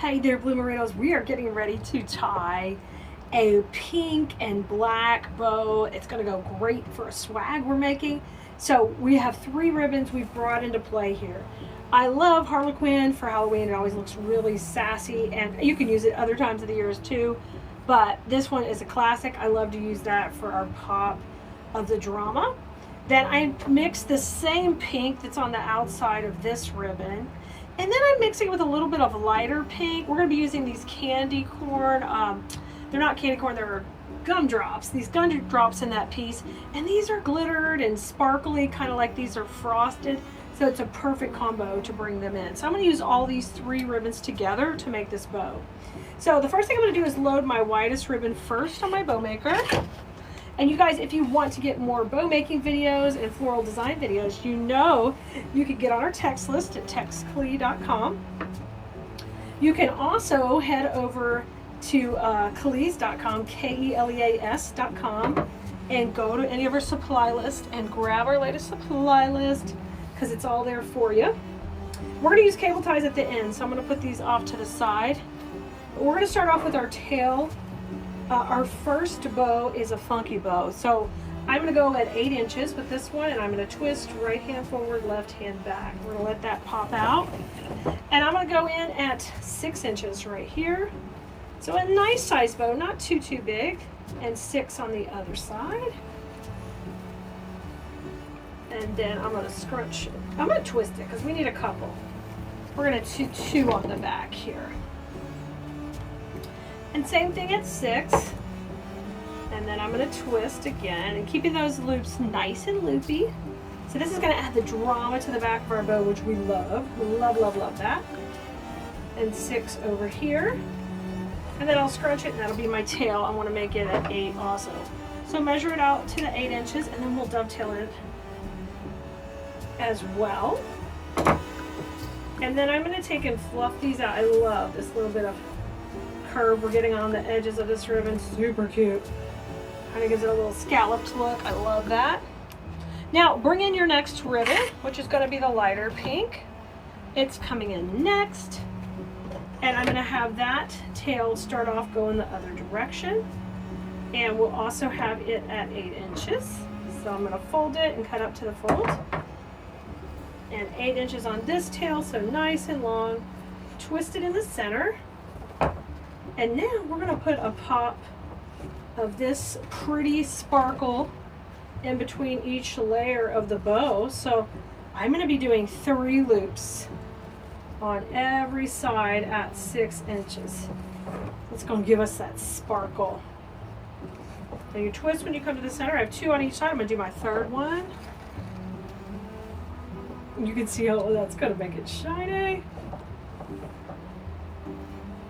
Hey there, Blue Merinos. We are getting ready to tie a pink and black bow. It's going to go great for a swag we're making. So we have 3 ribbons we've brought into play here. I love Harlequin for Halloween. It always looks really sassy, and you can use it other times of the years too. But this one is a classic. I love to use that for our pop of the drama. Then I mix the same pink that's on the outside of this ribbon. And then I'm mixing it with a little bit of lighter pink. We're going to be using these candy corn. They're not candy corn, they're gumdrops. These gumdrops in that piece. And these are glittered and sparkly, kind of like these are frosted. So it's a perfect combo to bring them in. So I'm going to use all these 3 ribbons together to make this bow. So the first thing I'm going to do is load my widest ribbon first on my bow maker. And you guys, if you want to get more bow making videos and floral design videos, you know you can get on our text list at textklee.com. You can also head over to Keleas.com, Keleas.com, and go to any of our supply list and grab our latest supply list because it's all there for you. We're going to use cable ties at the end, so I'm going to put these off to the side. We're going to start off with our tail. Our first bow is a funky bow, so I'm going to go at 8 inches with this one, and I'm going to twist right hand forward, left hand back. We're going to let that pop out, and I'm going to go in at 6 inches right here. So a nice size bow, not too big, and 6 on the other side. And then I'm going to scrunch, I'm going to twist it because we need a couple. We're going to do 2 on the back here. And same thing at 6. And then I'm going to twist again and keeping those loops nice and loopy. So this is going to add the drama to the back of our bow, which we love. We love, love, love that. And 6 over here. And then I'll scrunch it, and that'll be my tail. I want to make it at 8 also. So measure it out to the 8 inches, and then we'll dovetail it as well. And then I'm going to take and fluff these out. I love this little bit of curve we're getting on the edges of this ribbon. Super cute. Kind of gives it a little scalloped look. I love that. Now bring in your next ribbon, which is going to be the lighter pink. It's coming in next. And I'm going to have that tail start off going the other direction. And we'll also have it at 8 inches. So I'm going to fold it and cut up to the fold. And 8 inches on this tail, so nice and long. Twist it in the center. And now we're going to put a pop of this pretty sparkle in between each layer of the bow. So I'm going to be doing 3 loops on every side at 6 inches. It's going to give us that sparkle. Now you twist when you come to the center. I have 2 on each side. I'm going to do my 3rd one. You can see how that's going to make it shiny.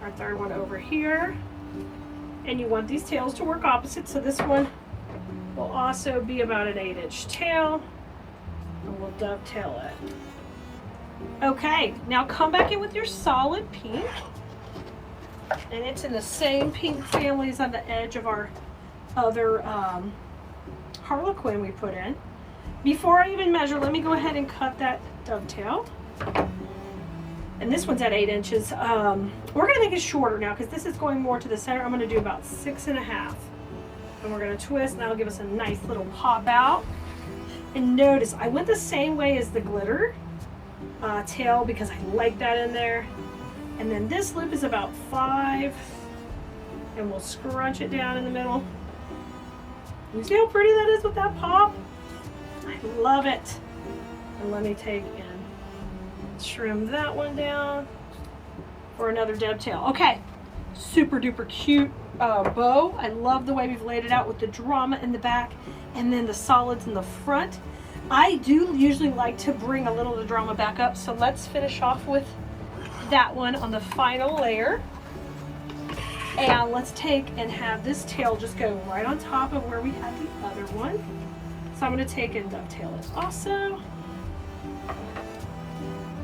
Our 3rd one over here. And you want these tails to work opposite, so this one will also be about an 8-inch tail, and we'll dovetail it. Okay, now come back in with your solid pink, and it's in the same pink families on the edge of our other Harlequin we put in. Before I even measure, let me go ahead and cut that dovetail. And this one's at 8 inches. We're going to make it shorter now because this is going more to the center. I'm going to do about 6.5. And we're going to twist, and that'll give us a nice little pop out. And notice, I went the same way as the glitter tail because I like that in there. And then this loop is about 5. And we'll scrunch it down in the middle. You see how pretty that is with that pop? I love it. And let me take and trim that one down for another dovetail. Okay, super duper cute bow. I love the way we've laid it out with the drama in the back and then the solids in the front. I do usually like to bring a little of the drama back up, so let's finish off with that one on the final layer. And let's take and have this tail just go right on top of where we had the other one. So I'm going to take and dovetail it also.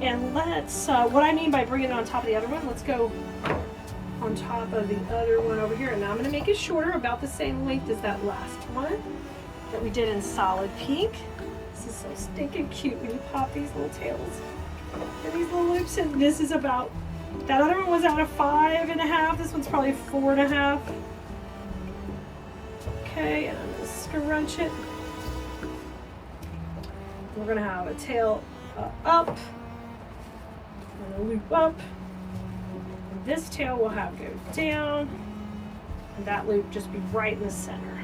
And let's, what I mean by bringing it on top of the other one, let's go on top of the other one over here. And now I'm going to make it shorter, about the same length as that last one that we did in solid pink. This is so stinking cute when you pop these little tails and these little loops. And this is about That other one was at a 5.5. This one's probably 4.5. Okay, and I'm gonna scrunch it. We're gonna have a tail up and a loop up. And this tail will have go down, and that loop just be right in the center.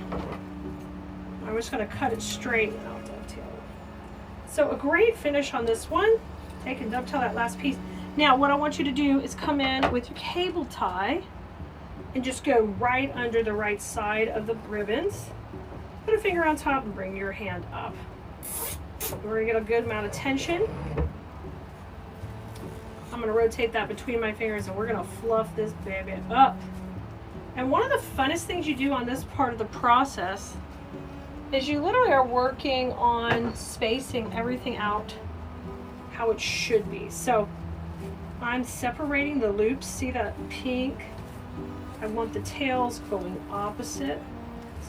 I'm just gonna cut it straight and I'll dovetail it. So a great finish on this one. Take and dovetail that last piece. Now what I want you to do is come in with your cable tie and just go right under the right side of the ribbons. Put a finger on top and bring your hand up. We're gonna get a good amount of tension. I'm gonna rotate that between my fingers and we're gonna fluff this baby up. And one of the funnest things you do on this part of the process is you literally are working on spacing everything out how it should be. So I'm separating the loops. See that pink? I want the tails going opposite.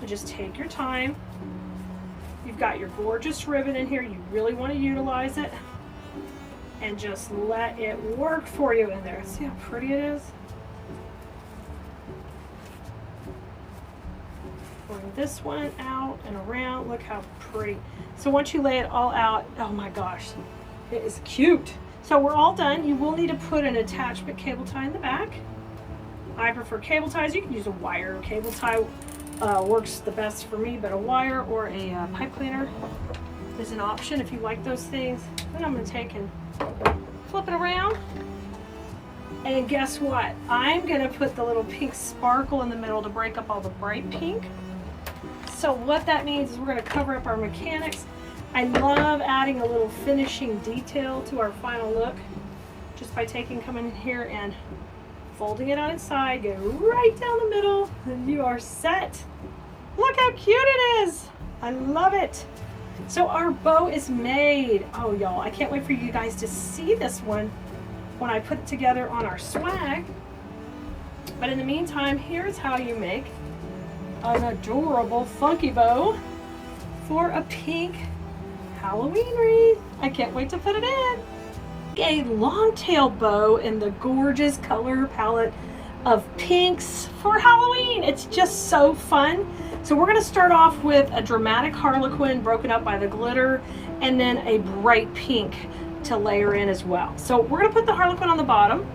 So just take your time. You've got your gorgeous ribbon in here. You really want to utilize it. And just let it work for you in there. See how pretty it is? Bring this one out and around. Look how pretty. So once you lay it all out, oh my gosh, it is cute. So we're all done. You will need to put an attachment cable tie in the back. I prefer cable ties. You can use a wire cable tie. Works the best for me, but a wire or a pipe cleaner is an option if you like those things. Then I'm going to take and flip it around. And guess what? I'm going to put the little pink sparkle in the middle to break up all the bright pink. So what that means is we're going to cover up our mechanics. I love adding a little finishing detail to our final look just by coming in here and folding it on its side, go right down the middle, and you are set. Look how cute it is. I love it. So our bow is made. Oh, y'all, I can't wait for you guys to see this one when I put it together on our swag. But in the meantime, here's how you make an adorable funky bow for a pink Halloween wreath. I can't wait to put it in. A long tail bow in the gorgeous color palette of pinks for Halloween. It's just so fun. So we're going to start off with a dramatic harlequin broken up by the glitter and then a bright pink to layer in as well. So we're going to put the harlequin on the bottom.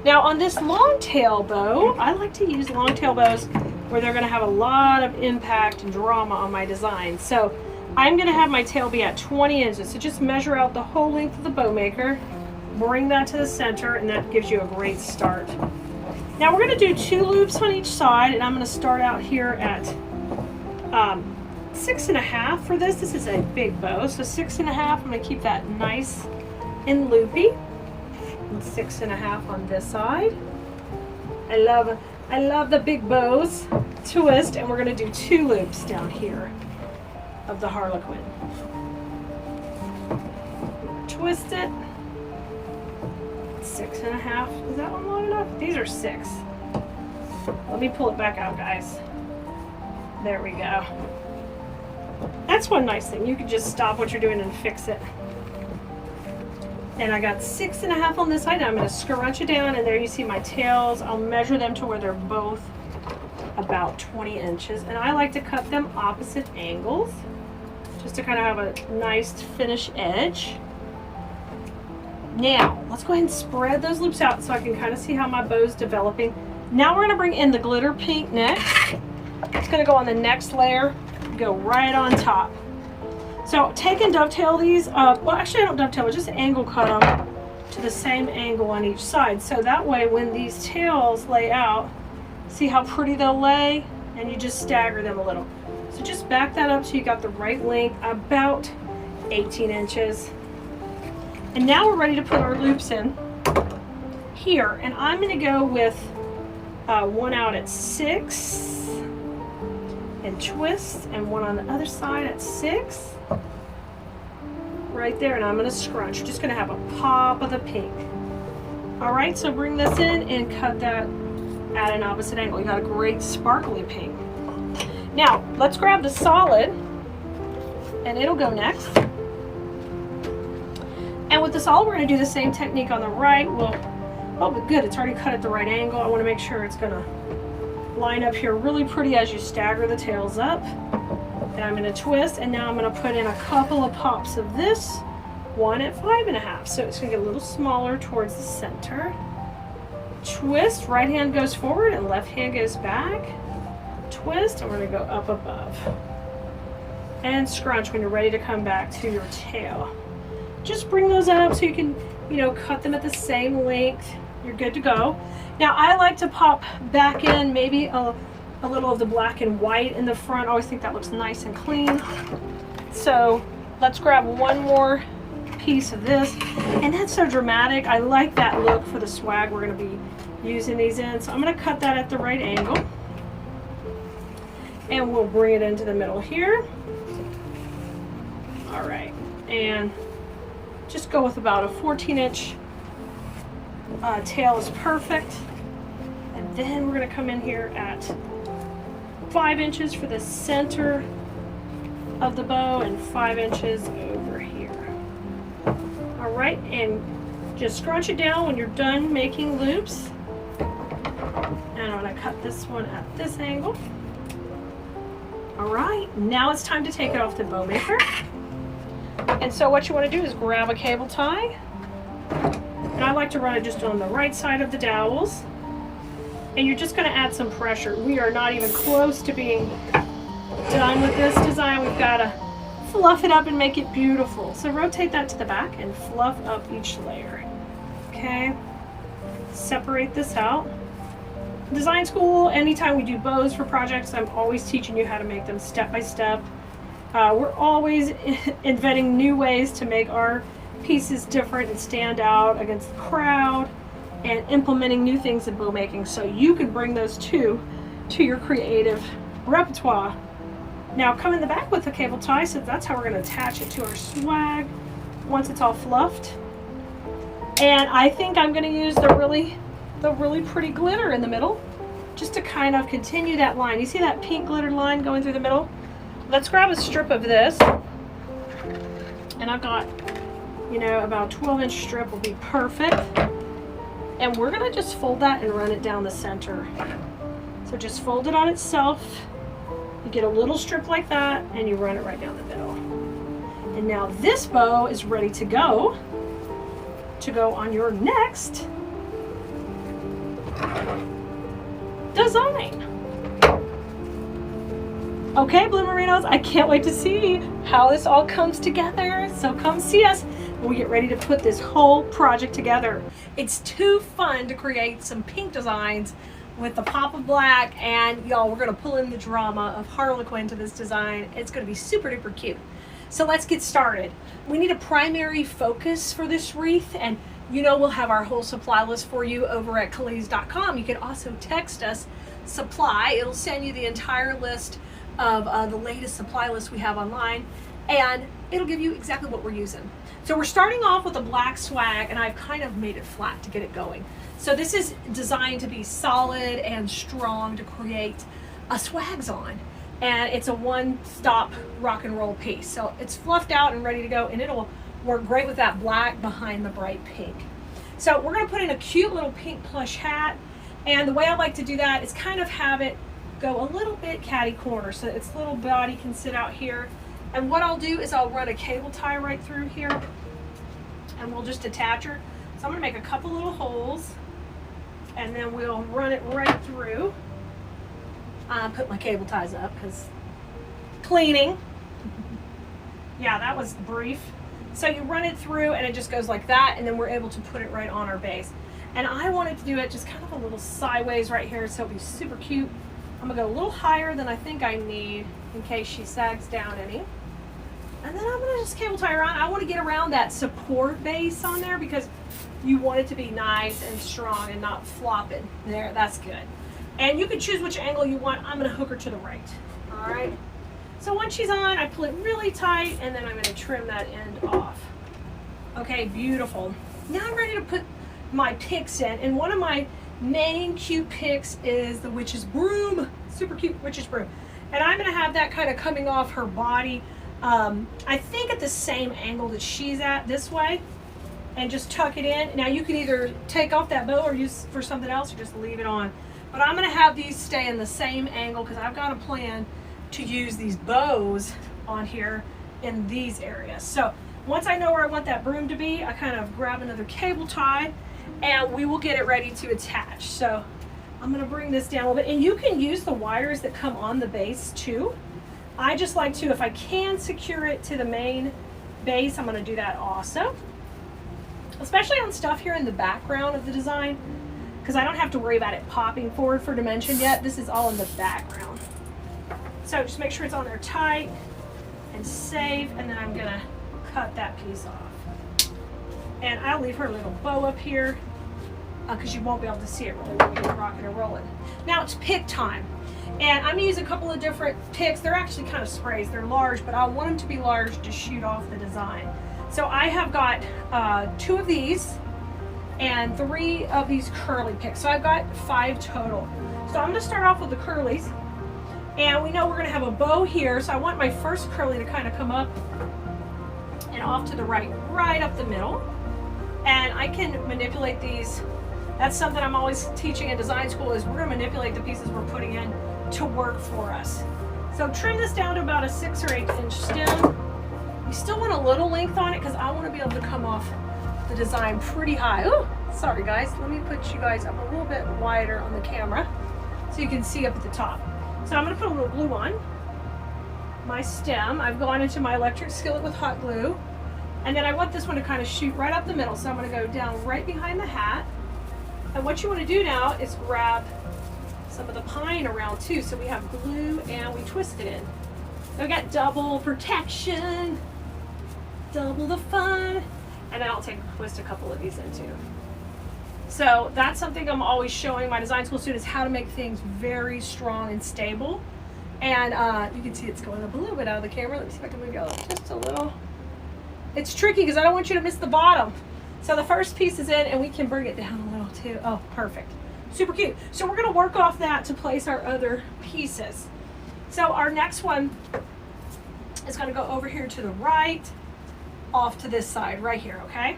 Now on this long tail bow, I like to use long tail bows where they're going to have a lot of impact and drama on my design. So I'm going to have my tail be at 20 inches. So just measure out the whole length of the bow maker. Bring that to the center, and that gives you a great start. Now we're going to do 2 loops on each side, and I'm going to start out here at 6.5 for this. This is a big bow, so 6.5. I'm going to keep that nice and loopy. And 6.5 on this side. I love the big bows. Twist, and we're going to do 2 loops down here of the harlequin. Twist it. 6.5. Is that one long enough? These are 6. Let me pull it back out, guys. There we go. That's one nice thing. You can just stop what you're doing and fix it. And I got 6.5 on this side. I'm going to scrunch it down, and there you see my tails. I'll measure them to where they're both about 20 inches. And I like to cut them opposite angles just to kind of have a nice finish edge. Now, let's go ahead and spread those loops out so I can kind of see how my bow's developing. Now we're going to bring in the glitter pink next. It's going to go on the next layer, go right on top. So take and dovetail these. Well, actually I don't dovetail, I just angle cut them to the same angle on each side. So that way when these tails lay out, see how pretty they'll lay? And you just stagger them a little. So just back that up so you got the right length, about 18 inches. And now we're ready to put our loops in here. And I'm going to go with one out at 6 and twist, and one on the other side at 6. Right there, and I'm going to scrunch. Just going to have a pop of the pink. All right, so bring this in and cut that at an opposite angle. You got a great sparkly pink. Now, let's grab the solid, and it'll go next. And with the solid, we're going to do the same technique on the right. We'll Oh, but good, it's already cut at the right angle. I want to make sure it's gonna line up here really pretty as you stagger the tails up. And I'm gonna twist, and now I'm gonna put in a couple of pops of this, one at 5.5. So it's gonna get a little smaller towards the center. Twist, right hand goes forward and left hand goes back. Twist, and we're gonna go up above. And scrunch when you're ready to come back to your tail. Just bring those up so you can, you know, cut them at the same length. You're good to go. Now I like to pop back in maybe a little of the black and white in the front. I always think that looks nice and clean. So let's grab one more piece of this. And that's so dramatic. I like that look for the swag we're going to be using these in. So I'm going to cut that at the right angle. And we'll bring it into the middle here. All right. And just go with about a 14-inch tail is perfect. And then we're going to come in here at 5 inches for the center of the bow and 5 inches over here. All right, and just scrunch it down when you're done making loops. And I'm going to cut this one at this angle. All right, now it's time to take it off the bow maker. And so what you want to do is grab a cable tie. And I like to run it just on the right side of the dowels. And you're just going to add some pressure. We are not even close to being done with this design. We've got to fluff it up and make it beautiful. So rotate that to the back and fluff up each layer. Okay, separate this out. Design school, anytime we do bows for projects, I'm always teaching you how to make them step by step. We're always inventing new ways to make our pieces different and stand out against the crowd, and implementing new things in bow making so you can bring those to your creative repertoire. Now come in the back with the cable tie, so that's how we're going to attach it to our swag once it's all fluffed. And I think I'm going to use the really pretty glitter in the middle just to kind of continue that line. You see that pink glitter line going through the middle? Let's grab a strip of this, and I've got, you know, about a 12-inch strip will be perfect. And we're going to just fold that and run it down the center. So just fold it on itself. You get a little strip like that, and you run it right down the middle. And now this bow is ready to go on your next design. Okay, Blue Merinos, I can't wait to see how this all comes together. So come see us when we get ready to put this whole project together. It's too fun to create some pink designs with the pop of black, and y'all, we're gonna pull in the drama of Harlequin to this design. It's gonna be super duper cute. So let's get started. We need a primary focus for this wreath, and you know we'll have our whole supply list for you over at Keleas.com. You can also text us supply. It'll send you the entire list of the latest supply list we have online, and it'll give you exactly what we're using. So we're starting off with a black swag, and I've kind of made it flat to get it going. So this is designed to be solid and strong to create a swags on, and it's a one-stop rock and roll piece. So it's fluffed out and ready to go, and it'll work great with that black behind the bright pink. So we're gonna put in a cute little pink plush hat, and the way I like to do that is kind of have it go a little bit catty corner so its little body can sit out here. And what I'll do is I'll run a cable tie right through here, and we'll just attach her. So I'm gonna make a couple little holes, and then we'll run it right through. Put my cable ties up because cleaning. Yeah, that was brief. So you run it through, and it just goes like that, and then we're able to put it right on our base. And I wanted to do it just kind of a little sideways right here, so it'll be super cute. I'm gonna go a little higher than I think I need in case she sags down any. And then I'm gonna just cable tie around. I want to get around that support base on there because you want it to be nice and strong and not flopping. There, that's good. And you can choose which angle you want. I'm gonna hook her to the right. All right. So once she's on, I pull it really tight, and then I'm gonna trim that end off. Okay, beautiful. Now I'm ready to put my picks in, and one of my main cute picks is the witch's broom. Super cute witch's broom. And I'm gonna have that kind of coming off her body. I think at the same angle that she's at this way. and just tuck it in. Now you can either take off that bow or use for something else or just leave it on. But I'm gonna have these stay in the same angle because I've got a plan to use these bows on here in these areas. So once I know where I want that broom to be, I kind of grab another cable tie and we will get it ready to attach. So I'm gonna bring this down a little bit, and you can use the wires that come on the base too. I just like to, if I can secure it to the main base, I'm gonna do that also. Especially on stuff here in the background of the design, because I don't have to worry about it popping forward for dimension yet. This is all in the background. So just make sure it's on there tight and safe, and then I'm gonna cut that piece off. And I'll leave her little bow up here because you won't be able to see it really when we get rocking and rolling. Now it's pick time. And I'm gonna use a couple of different picks. They're actually kind of sprays, they're large, but I want them to be large to shoot off the design. So I have got 2 of these and 3 of these curly picks. So I've got 5 total. So I'm gonna start off with the curlies. And we know we're gonna have a bow here, so I want my first curly to kind of come up and off to the right, right up the middle. And I can manipulate these. That's something I'm always teaching in design school, is we're gonna manipulate the pieces we're putting in to work for us. So trim this down to about a 6 or 8 inch stem. You still want a little length on it because I want to be able to come off the design pretty high. Oh, sorry guys, let me put you guys up a little bit wider on the camera so you can see up at the top. So I'm gonna put a little glue on my stem. I've gone into my electric skillet with hot glue, and then I want this one to kind of shoot right up the middle. So I'm gonna go down right behind the hat. And what you want to do now is grab some of the pine around too. So we have glue and we twist it in. So we got double protection, double the fun. And then I'll twist a couple of these in too. So that's something I'm always showing my design school students, how to make things very strong and stable. And you can see it's going up a little bit out of the camera. Let me see if I can move you out just a little. It's tricky because I don't want you to miss the bottom. So the first piece is in, and we can bring it down a little too. Oh, perfect. Super cute. So we're going to work off that to place our other pieces. So our next one is going to go over here to the right, off to this side right here, okay?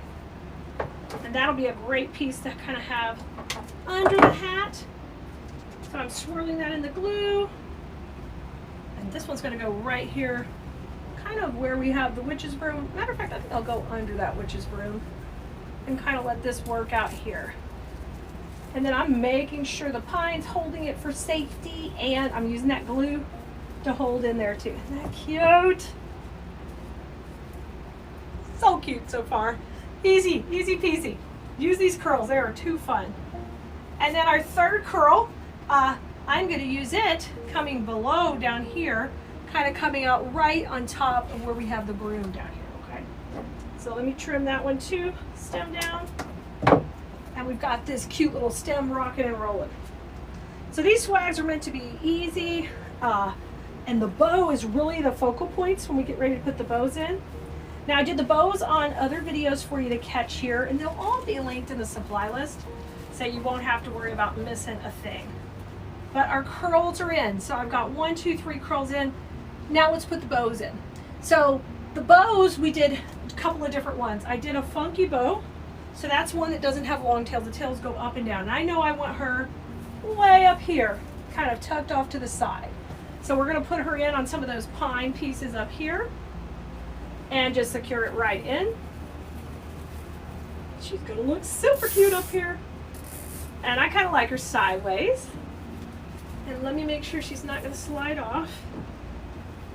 And that'll be a great piece to kind of have under the hat. So I'm swirling that in the glue. And this one's going to go right here, kind of where we have the witch's broom. Matter of fact, I think I'll go under that witch's broom and kind of let this work out here. And then I'm making sure the pine's holding it for safety, and I'm using that glue to hold in there too. Isn't that cute? So cute so far. Easy, easy peasy. Use these curls, they are too fun. And then our third curl, I'm going to use it coming below down here, kind of coming out right on top of where we have the broom down here, okay? So let me trim that one too, stem down. And we've got this cute little stem rocking and rolling. So these swags are meant to be easy, and the bow is really the focal points when we get ready to put the bows in. Now I did the bows on other videos for you to catch here, and they'll all be linked in the supply list, so you won't have to worry about missing a thing. But our curls are in, so I've got 1, 2, 3 curls in. Now let's put the bows in. So the bows, we did a couple of different ones. I did a funky bow. So that's one that doesn't have long tails. The tails go up and down. And I know I want her way up here, kind of tucked off to the side. So we're going to put her in on some of those pine pieces up here and just secure it right in. She's going to look super cute up here. And I kind of like her sideways. And let me make sure she's not going to slide off.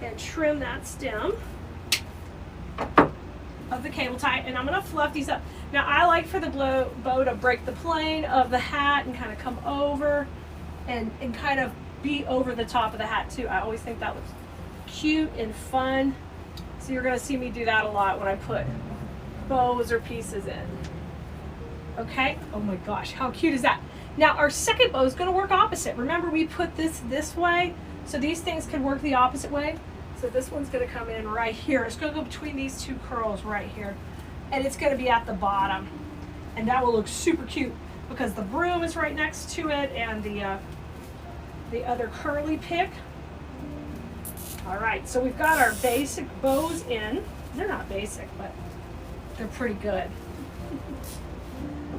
And trim that stem of the cable tie, and I'm going to fluff these up. Now I like for the bow to break the plane of the hat and kind of come over and kind of be over the top of the hat too. I always think that looks cute and fun. So you're going to see me do that a lot when I put bows or pieces in. Okay, oh my gosh, how cute is that? Now our second bow is going to work opposite. Remember, we put this way, so these things can work the opposite way. So this one's going to come in right here. It's going to go between these 2 curls right here. And it's going to be at the bottom. And that will look super cute because the broom is right next to it, and the other curly pick. All right, so we've got our basic bows in. They're not basic, but they're pretty good.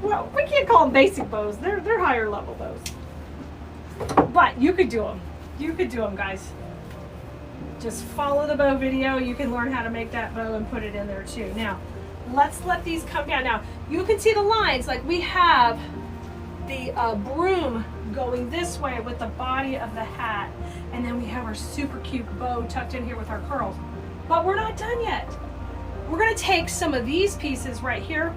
well, we can't call them basic bows. They're higher level bows. But you could do them. You could do them, guys. Just follow the bow video. You can learn how to make that bow and put it in there too. Now, let's let these come down. Now, you can see the lines. Like we have the broom going this way with the body of the hat. And then we have our super cute bow tucked in here with our curls. But we're not done yet. We're going to take some of these pieces right here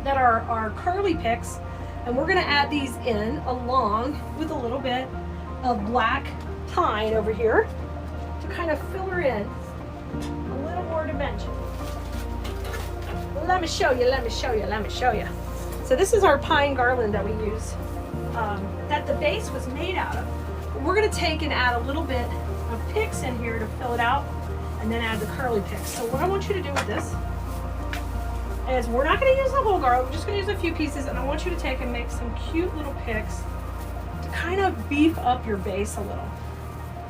that are our curly picks, and we're going to add these in along with a little bit of black pine over here to kind of fill her in a little more dimension. Let me show you, let me show you, let me show you. So this is our pine garland that we use, that the base was made out of. We're going to take and add a little bit of picks in here to fill it out, and then add the curly picks. So what I want you to do with this is, we're not going to use the whole garland, we're just going to use a few pieces, and I want you to take and make some cute little picks to kind of beef up your base a little.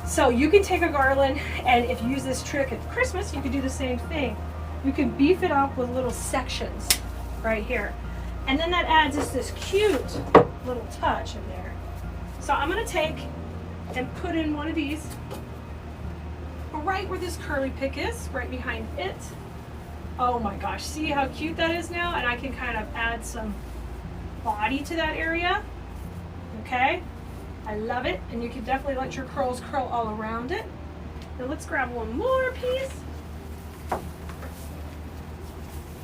So you can take a garland, and if you use this trick at Christmas, you can do the same thing. You can beef it up with little sections right here. And then that adds just this cute little touch in there. So I'm going to take and put in one of these right where this curly pick is, right behind it. Oh my gosh, see how cute that is now? And I can kind of add some body to that area. Okay, I love it. And you can definitely let your curls curl all around it. Now let's grab one more piece.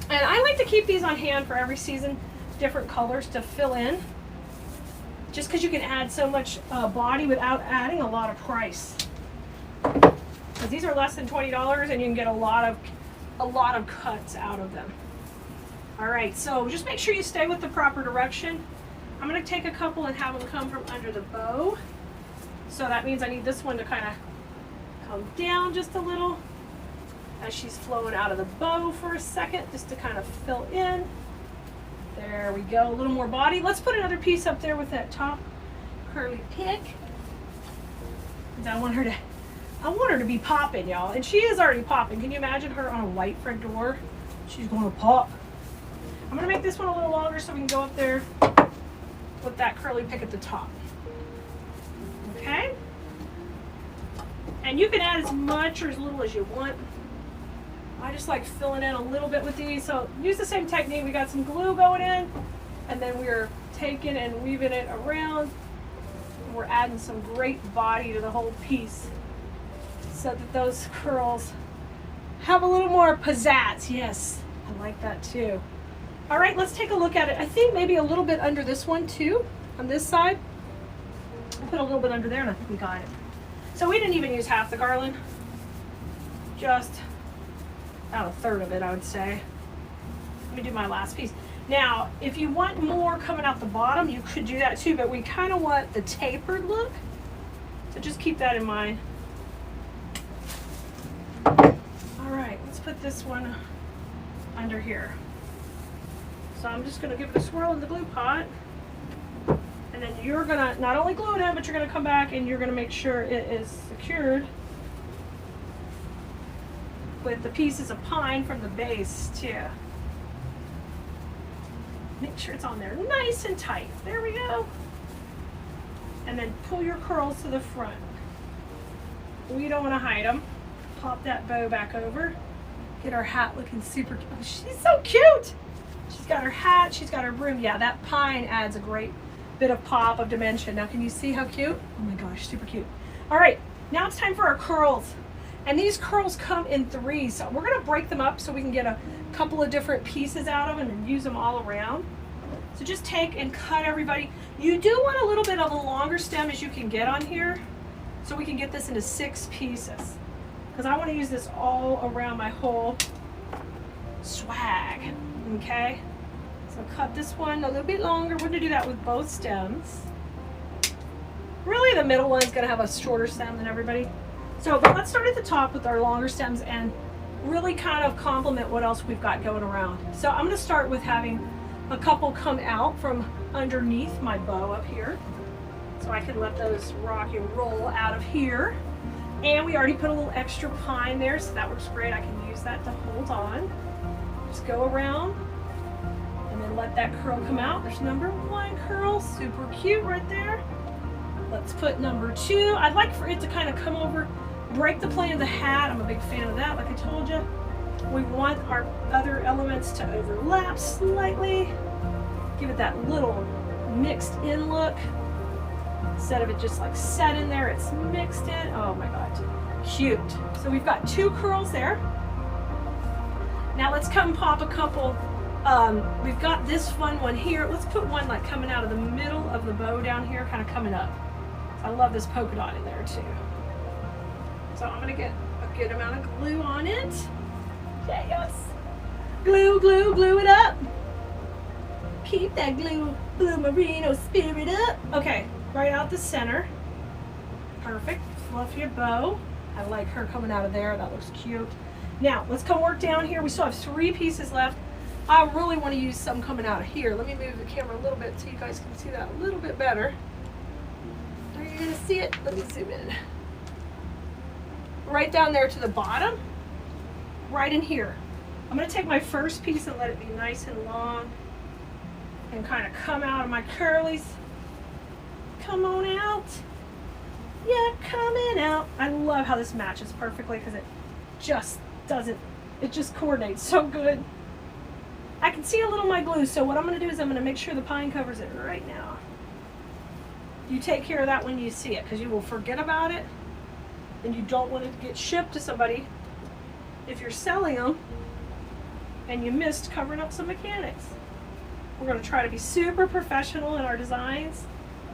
And I like to keep these on hand for every season, different colors to fill in. Just because you can add so much body without adding a lot of price. Because these are less than $20 and you can get a lot of cuts out of them. All right, so just make sure you stay with the proper direction. I'm going to take a couple and have them come from under the bow. So that means I need this one to kind of come down just a little as she's flowing out of the bow for a second, just to kind of fill in. There we go, a little more body. Let's put another piece up there with that top curly pick. I want her to be popping, y'all. And she is already popping. Can you imagine her on a white front door? She's going to pop. I'm going to make this one a little longer so we can go up there with that curly pick at the top. Okay? And you can add as much or as little as you want. I just like filling in a little bit with these. So use the same technique. We got some glue going in, and then we're taking and weaving it around. We're adding some great body to the whole piece so that those curls have a little more pizzazz. Yes, I like that too. All right, let's take a look at it. I think maybe a little bit under this one too, on this side. I put a little bit under there and I think we got it. So we didn't even use half the garland, just about a third of it, I would say. Let me do my last piece. Now, if you want more coming out the bottom, you could do that too, but we kind of want the tapered look, so just keep that in mind. All right, let's put this one under here. So I'm just gonna give it a swirl in the glue pot, and then you're gonna not only glue it in, but you're gonna come back and you're gonna make sure it is secured with the pieces of pine from the base too. Make sure it's on there nice and tight. There we go. And then pull your curls to the front. We don't want to hide them. Pop that bow back over. Get our hat looking super cute. Oh, she's so cute. She's got her hat, she's got her broom. Yeah, that pine adds a great bit of pop, of dimension. Now can you see how cute? Oh my gosh, super cute. All right, now it's time for our curls. And these curls come in threes, so we're gonna break them up so we can get a couple of different pieces out of them and use them all around. So just take and cut everybody. You do want a little bit of a longer stem as you can get on here, so we can get this into 6 pieces. Because I want to use this all around my whole swag, okay? So cut this one a little bit longer. We're gonna do that with both stems. Really, the middle one's gonna have a shorter stem than everybody. So, but let's start at the top with our longer stems and really kind of complement what else we've got going around. So I'm going to start with having a couple come out from underneath my bow up here. So I can let those rock and roll out of here. And we already put a little extra pine there, so that works great. I can use that to hold on. Just go around and then let that curl come out. There's number 1 curl, super cute right there. Let's put number 2. I'd like for it to kind of come over, break the plane of the hat. I'm a big fan of that, like I told you. We want our other elements to overlap slightly. Give it that little mixed in look. Instead of it just like set in there, it's mixed in. Oh my God, cute. So we've got 2 curls there. Now let's come pop a couple. We've got this fun one here. Let's put one like coming out of the middle of the bow down here, kind of coming up. I love this polka dot in there too. So I'm gonna get a good amount of glue on it. Yes. Glue, glue, glue it up. Keep that blue merino spirit up. Okay, right out the center. Perfect. Fluff your bow. I like her coming out of there. That looks cute. Now, let's come work down here. We still have 3 pieces left. I really want to use some coming out of here. Let me move the camera a little bit so you guys can see that a little bit better. Are you going to see it? Let me zoom in. Right down there to the bottom. Right in here. I'm going to take my first piece and let it be nice and long. And kind of come out of my curlies. Come on out. Yeah, coming out. I love how this matches perfectly because it just doesn't, it just coordinates so good. I can see a little of my glue, so what I'm going to do is I'm going to make sure the pine covers it right now. You take care of that when you see it because you will forget about it and you don't want it to get shipped to somebody if you're selling them and you missed covering up some mechanics. We're going to try to be super professional in our designs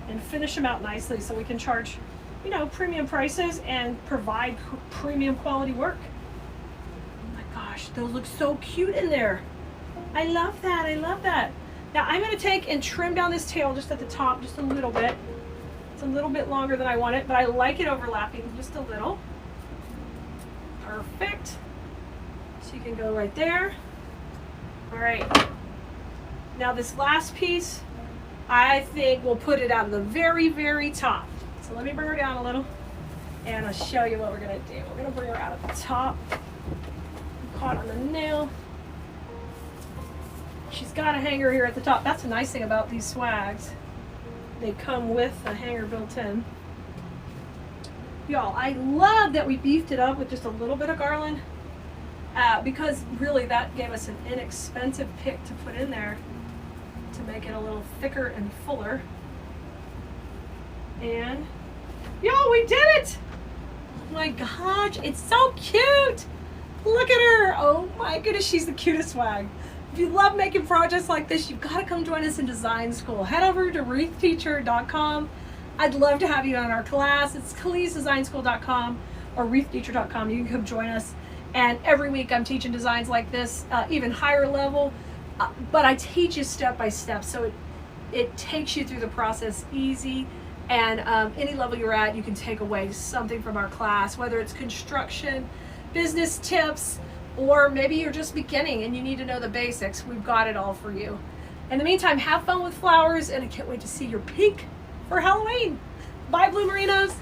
and finish them out nicely so we can charge, you know, premium prices and provide premium quality work. Oh my gosh, those look so cute in there. I love that, I love that. Now I'm going to take and trim down this tail just at the top just a little bit. It's a little bit longer than I want it, but I like it overlapping just a little. Perfect. So you can go right there. All right. Now this last piece, I think we'll put it out of the very, very top. So let me bring her down a little and I'll show you what we're gonna do. We're gonna bring her out at the top. Caught on the nail. She's got a hanger here at the top. That's the nice thing about these swags. They come with a hanger built in. Y'all, I love that we beefed it up with just a little bit of garland because really that gave us an inexpensive pick to put in there to make it a little thicker and fuller. And y'all, we did it! Oh my gosh, it's so cute! Look at her! Oh my goodness, she's the cutest swag. If you love making projects like this, you've got to come join us in design school. Head over to wreathteacher.com. I'd love to have you on our class. It's keleasdesignschool.com or wreathteacher.com. You can come join us. And every week I'm teaching designs like this, even higher level. But I teach you step by step, so it takes you through the process easy. And any level you're at, you can take away something from our class, whether it's construction, business tips, or maybe you're just beginning and you need to know the basics. We've got it all for you. In the meantime, have fun with flowers, and I can't wait to see your pink for Halloween. Bye, Blue Merinos.